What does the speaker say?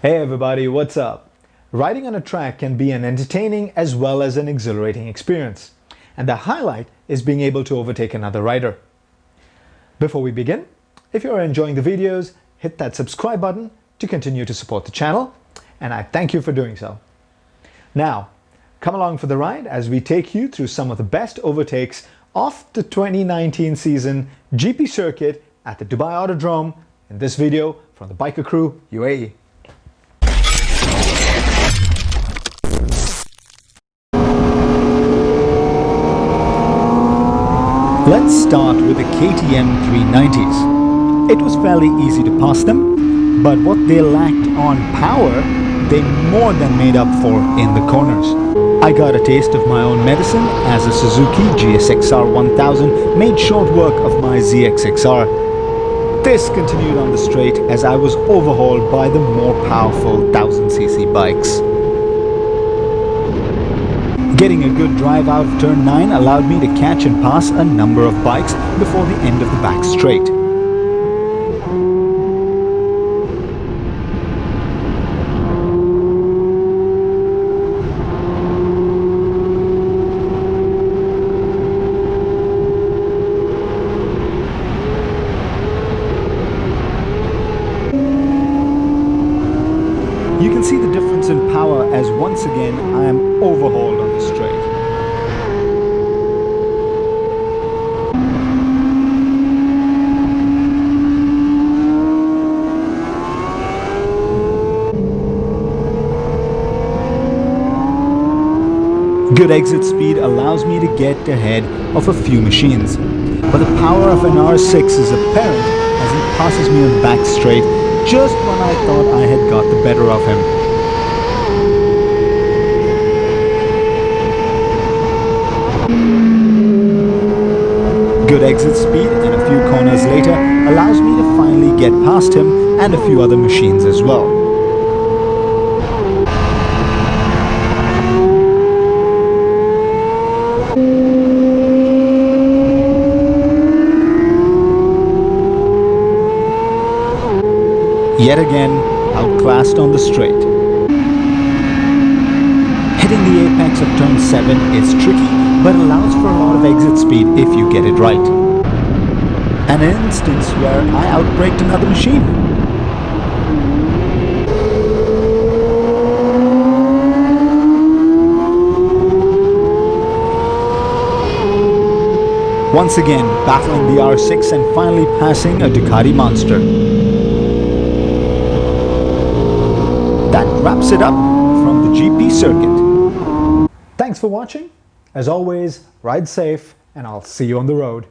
Hey everybody, what's up? Riding on a track can be an entertaining as well as an exhilarating experience. And the highlight is being able to overtake another rider. Before we begin, if you're enjoying the videos, hit that subscribe button to continue to support the channel, and I thank you for doing so. Now, come along for the ride as we take you through some of the best overtakes of the 2019 season GP circuit at the Dubai Autodrome in this video from the Biker Crew UAE. Let's start with the KTM 390s. It was fairly easy to pass them, but what they lacked on power, they more than made up for in the corners. I got a taste of my own medicine as a Suzuki GSX-R 1000 made short work of my ZX-XR. This continued on the straight as I was overhauled by the more powerful 1000cc bikes. Getting a good drive out of turn 9 allowed me to catch and pass a number of bikes before the end of the back straight. You can see the difference in power as once again I am overhauled on the straight. Good exit speed allows me to get ahead of a few machines, but the power of an R6 is apparent as he passes me on the back straight just when I thought I had got the better of him. Good exit speed and a few corners later allows me to finally get past him and a few other machines as well. Yet again, outclassed on the straight. Hitting the apex of turn 7 is tricky, but allows for a lot of exit speed if you get it right. An instance where I outbraked another machine. Once again, battling the R6 and finally passing a Ducati monster. That wraps it up from the GP circuit. Thanks for watching. As always, ride safe and I'll see you on the road.